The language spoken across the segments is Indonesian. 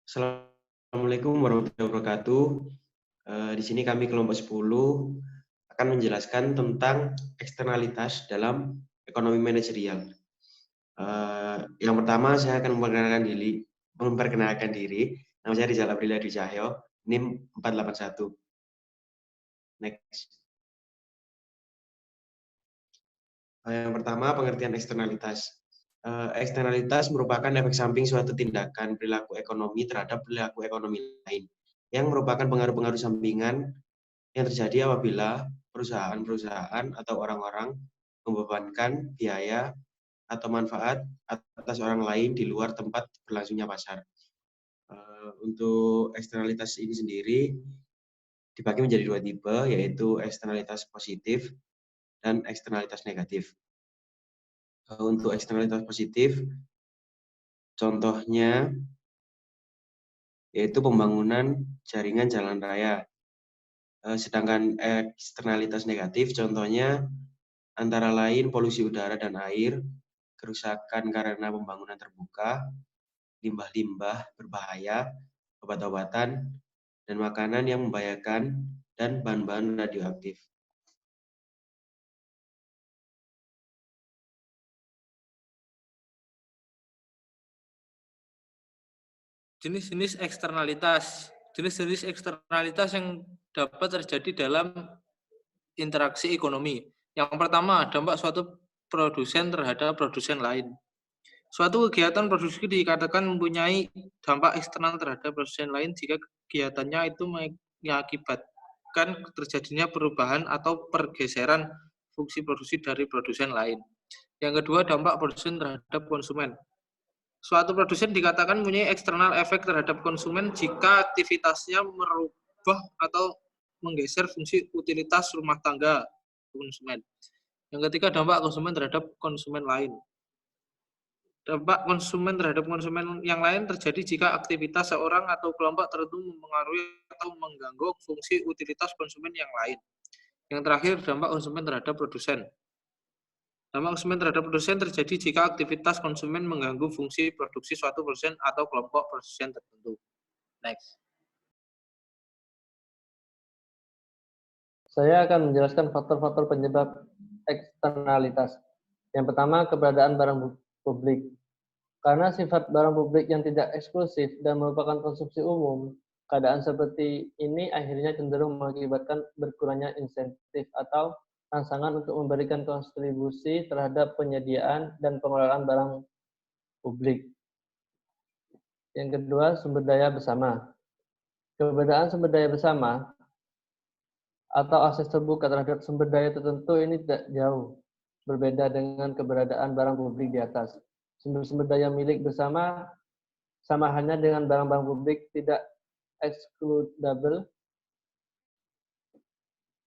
Assalamualaikum warahmatullahi wabarakatuh. Di sini kami kelompok 10 akan menjelaskan tentang eksternalitas dalam ekonomi manajerial. Yang pertama saya akan memperkenalkan diri. Nama saya Rizal Aprilia Dwi Cahyo, NIM 481. Next. Yang pertama, pengertian eksternalitas. Eksternalitas merupakan efek samping suatu tindakan perilaku ekonomi terhadap perilaku ekonomi lain, yang merupakan pengaruh-pengaruh sampingan yang terjadi apabila perusahaan-perusahaan atau orang-orang membebankan biaya atau manfaat atas orang lain di luar tempat berlangsungnya pasar. Untuk eksternalitas ini sendiri dibagi menjadi dua tipe, yaitu eksternalitas positif dan eksternalitas negatif. Untuk eksternalitas positif, contohnya yaitu pembangunan jaringan jalan raya. Sedangkan eksternalitas negatif contohnya antara lain polusi udara dan air, kerusakan karena pembangunan terbuka, limbah-limbah berbahaya, obat-obatan, dan makanan yang membahayakan, dan bahan-bahan radioaktif. Jenis-jenis eksternalitas. Jenis-jenis eksternalitas yang dapat terjadi dalam interaksi ekonomi. Yang pertama, dampak suatu produsen terhadap produsen lain. Suatu kegiatan produksi dikatakan mempunyai dampak eksternal terhadap produsen lain jika kegiatannya itu mengakibatkan terjadinya perubahan atau pergeseran fungsi produksi dari produsen lain. Yang kedua, dampak produsen terhadap konsumen. Suatu produsen dikatakan mempunyai eksternal efek terhadap konsumen jika aktivitasnya merubah atau menggeser fungsi utilitas rumah tangga konsumen. Yang ketiga, dampak konsumen terhadap konsumen lain. Dampak konsumen terhadap konsumen yang lain terjadi jika aktivitas seorang atau kelompok tertentu mempengaruhi atau mengganggu fungsi utilitas konsumen yang lain. Yang terakhir, dampak konsumen terhadap produsen. Dampak konsumen terhadap produsen terjadi jika aktivitas konsumen mengganggu fungsi produksi suatu produsen atau kelompok produsen tertentu. Next. Saya akan menjelaskan faktor-faktor penyebab eksternalitas. Yang pertama, keberadaan barang publik. Karena sifat barang publik yang tidak eksklusif dan merupakan konsumsi umum, keadaan seperti ini akhirnya cenderung mengakibatkan berkurangnya insentif atau rangsangan untuk memberikan kontribusi terhadap penyediaan dan pengelolaan barang publik. Yang kedua, sumber daya bersama. Keberadaan sumber daya bersama atau akses terbuka terhadap sumber daya tertentu ini tidak jauh berbeda dengan keberadaan barang publik di atas. Sumber-sumber daya milik bersama sama halnya dengan barang-barang publik tidak excludable.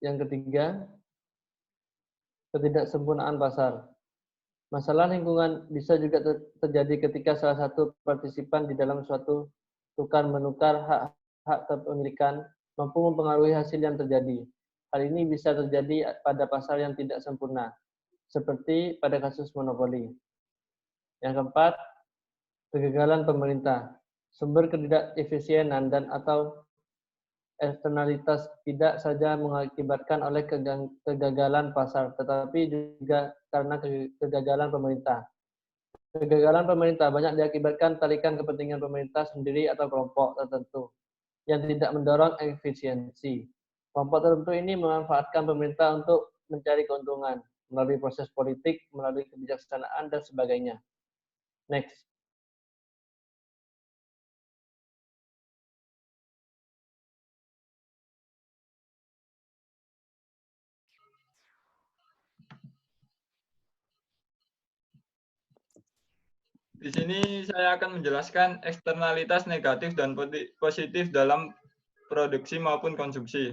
Yang ketiga, ketidaksempurnaan pasar. Masalah lingkungan bisa juga terjadi ketika salah satu partisipan di dalam suatu tukar-menukar hak kepemilikan mampu mempengaruhi hasil yang terjadi. Hal ini bisa terjadi pada pasar yang tidak sempurna, seperti pada kasus monopoli. Yang keempat, kegagalan pemerintah. Sumber ketidakefisienan dan atau eksternalitas tidak saja mengakibatkan oleh kegagalan pasar, tetapi juga karena kegagalan pemerintah. Kegagalan pemerintah banyak diakibatkan tarikan kepentingan pemerintah sendiri atau kelompok tertentu yang tidak mendorong efisiensi. Kelompok tertentu ini memanfaatkan pemerintah untuk mencari keuntungan melalui proses politik, melalui kebijaksanaan, dan sebagainya. Next. Di sini saya akan menjelaskan eksternalitas negatif dan positif dalam produksi maupun konsumsi.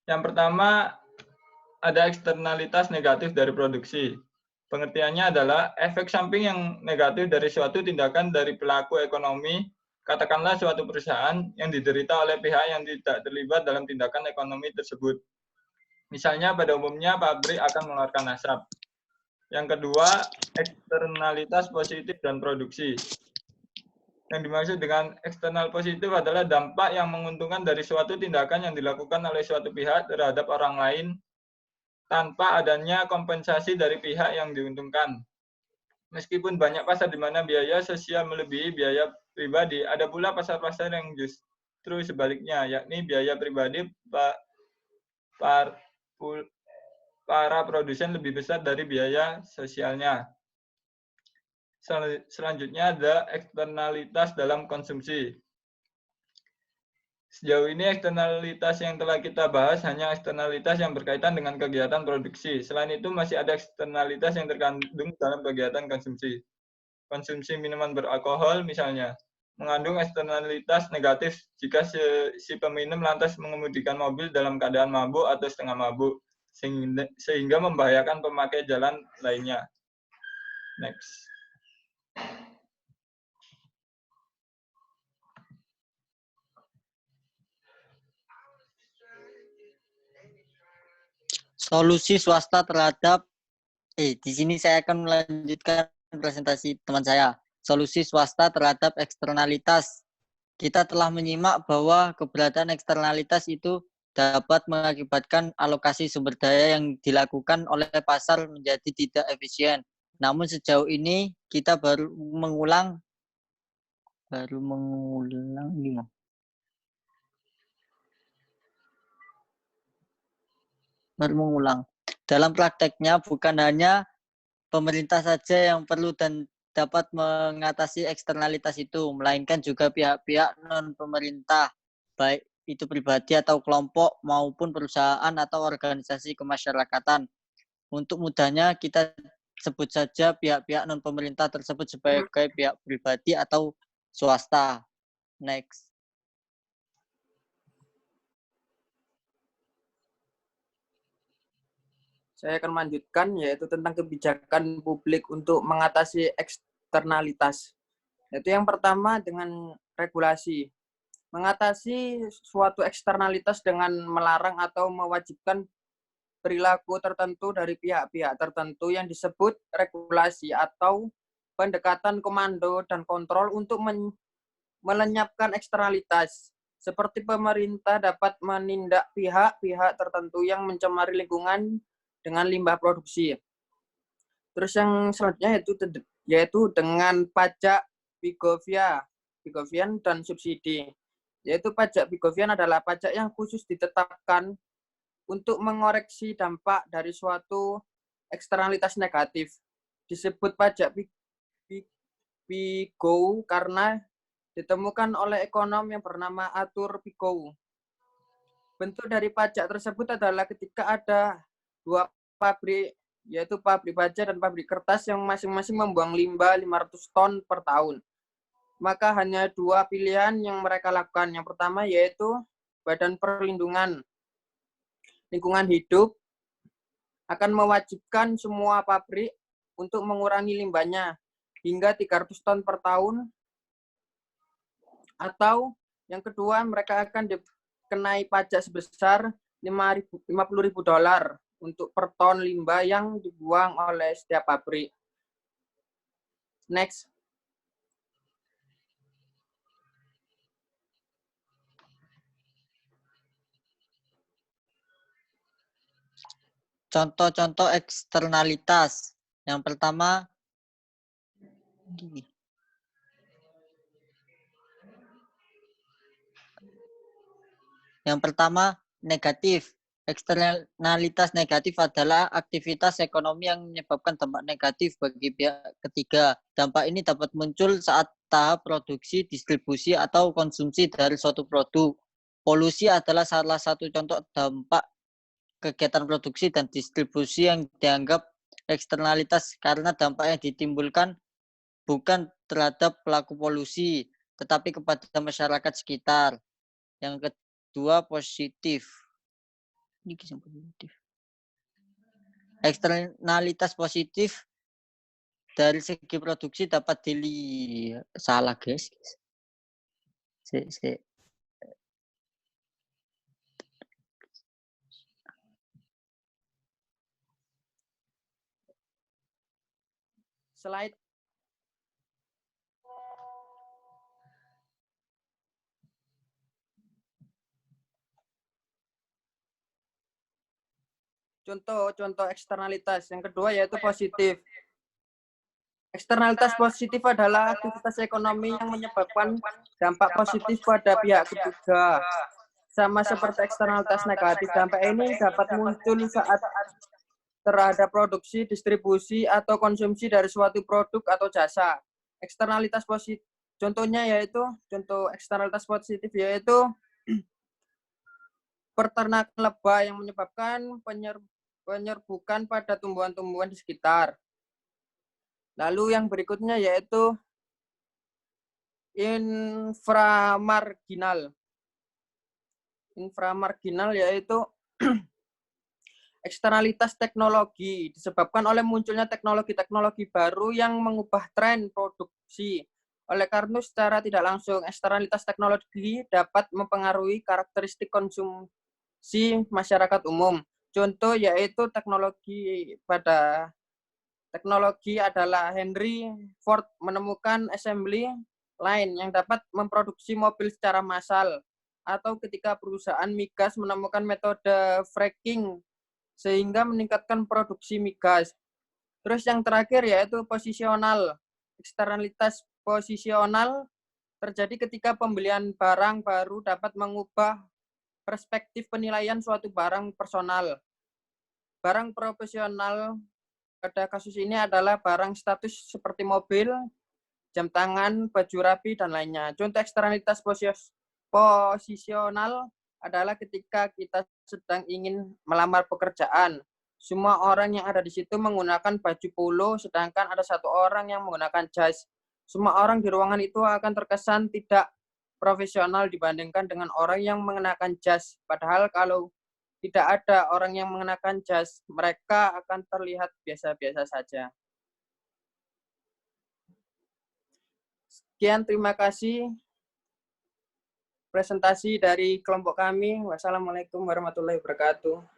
Yang pertama, ada eksternalitas negatif dari produksi. Pengertiannya adalah efek samping yang negatif dari suatu tindakan dari pelaku ekonomi, katakanlah suatu perusahaan yang diderita oleh pihak yang tidak terlibat dalam tindakan ekonomi tersebut. Misalnya pada umumnya pabrik akan mengeluarkan asap. Yang kedua, eksternalitas positif dan produksi. Yang dimaksud dengan eksternal positif adalah dampak yang menguntungkan dari suatu tindakan yang dilakukan oleh suatu pihak terhadap orang lain tanpa adanya kompensasi dari pihak yang diuntungkan. Meskipun banyak pasar di mana biaya sosial melebihi biaya pribadi, ada pula pasar-pasar yang justru sebaliknya, yakni biaya pribadi para produsen lebih besar dari biaya sosialnya. Selanjutnya ada eksternalitas dalam konsumsi. Sejauh ini eksternalitas yang telah kita bahas hanya eksternalitas yang berkaitan dengan kegiatan produksi. Selain itu masih ada eksternalitas yang terkandung dalam kegiatan konsumsi. Konsumsi minuman beralkohol misalnya mengandung eksternalitas negatif jika si peminum lantas mengemudikan mobil dalam keadaan mabuk atau setengah mabuk sehingga membahayakan pemakai jalan lainnya. Next. Solusi swasta terhadap di sini saya akan melanjutkan presentasi teman saya. Solusi swasta terhadap eksternalitas. Kita telah menyimak bahwa keberadaan eksternalitas itu dapat mengakibatkan alokasi sumber daya yang dilakukan oleh pasar menjadi tidak efisien. Namun sejauh ini kita baru mengulang gimana? Dalam prakteknya bukan hanya pemerintah saja yang perlu dan dapat mengatasi eksternalitas itu, melainkan juga pihak-pihak non-pemerintah, baik itu pribadi atau kelompok maupun perusahaan atau organisasi kemasyarakatan. Untuk mudahnya kita sebut saja pihak-pihak non-pemerintah tersebut sebagai pihak pribadi atau swasta. Next. Saya akan melanjutkan, yaitu tentang kebijakan publik untuk mengatasi eksternalitas. Yaitu yang pertama dengan regulasi. Mengatasi suatu eksternalitas dengan melarang atau mewajibkan perilaku tertentu dari pihak-pihak tertentu yang disebut regulasi atau pendekatan komando dan kontrol untuk melenyapkan eksternalitas. Seperti pemerintah dapat menindak pihak-pihak tertentu yang mencemari lingkungan dengan limbah produksi. Terus yang selanjutnya yaitu dengan pajak Pigovian dan subsidi. Yaitu pajak Pigovian adalah pajak yang khusus ditetapkan untuk mengoreksi dampak dari suatu eksternalitas negatif. Disebut pajak Pigo karena ditemukan oleh ekonom yang bernama Arthur Pigo. Bentuk dari pajak tersebut adalah ketika ada dua pabrik, yaitu pabrik baja dan pabrik kertas yang masing-masing membuang limbah 500 ton per tahun. Maka hanya dua pilihan yang mereka lakukan. Yang pertama yaitu Badan Perlindungan Lingkungan Hidup akan mewajibkan semua pabrik untuk mengurangi limbahnya hingga 300 ton per tahun. Atau yang kedua, mereka akan dikenai pajak sebesar $50.000 untuk per ton limbah yang dibuang oleh setiap pabrik. Next. Contoh-contoh eksternalitas. Yang pertama, negatif. Eksternalitas negatif adalah aktivitas ekonomi yang menyebabkan dampak negatif bagi pihak ketiga. Dampak ini dapat muncul saat tahap produksi, distribusi, atau konsumsi dari suatu produk. Polusi adalah salah satu contoh dampak kegiatan produksi dan distribusi yang dianggap eksternalitas karena dampak yang ditimbulkan bukan terhadap pelaku polusi, tetapi kepada masyarakat sekitar. Yang kedua, positif. Eksternalitas positif dari segi produksi dapat dilihat. Salah, guys. Slide. contoh eksternalitas. Yang kedua yaitu positif. Eksternalitas positif adalah aktivitas ekonomi yang menyebabkan dampak positif pada pihak ketiga. Sama seperti eksternalitas negatif, dampak ini dapat muncul saat terhadap produksi, distribusi, atau konsumsi dari suatu produk atau jasa. Eksternalitas positif, contohnya yaitu, contoh eksternalitas positif yaitu peternakan lebah yang menyebabkan penyerbukan pada tumbuhan-tumbuhan di sekitar. Lalu yang berikutnya yaitu inframarginal. Inframarginal yaitu eksternalitas teknologi disebabkan oleh munculnya teknologi-teknologi baru yang mengubah tren produksi. Oleh karena secara tidak langsung, eksternalitas teknologi dapat mempengaruhi karakteristik konsumsi masyarakat umum. Contoh yaitu teknologi adalah Henry Ford menemukan assembly line yang dapat memproduksi mobil secara massal, atau ketika perusahaan migas menemukan metode fracking sehingga meningkatkan produksi migas. Terus yang terakhir yaitu posisional. Eksternalitas posisional terjadi ketika pembelian barang baru dapat mengubah perspektif penilaian suatu barang personal. Barang profesional pada kasus ini adalah barang status seperti mobil, jam tangan, baju rapi, dan lainnya. Contoh eksternalitas posisional adalah ketika kita sedang ingin melamar pekerjaan. Semua orang yang ada di situ menggunakan baju polo, sedangkan ada satu orang yang menggunakan jas. Semua orang di ruangan itu akan terkesan tidak profesional dibandingkan dengan orang yang mengenakan jas. Padahal kalau tidak ada orang yang mengenakan jas, mereka akan terlihat biasa-biasa saja. Sekian, terima kasih presentasi dari kelompok kami. Wassalamualaikum warahmatullahi wabarakatuh.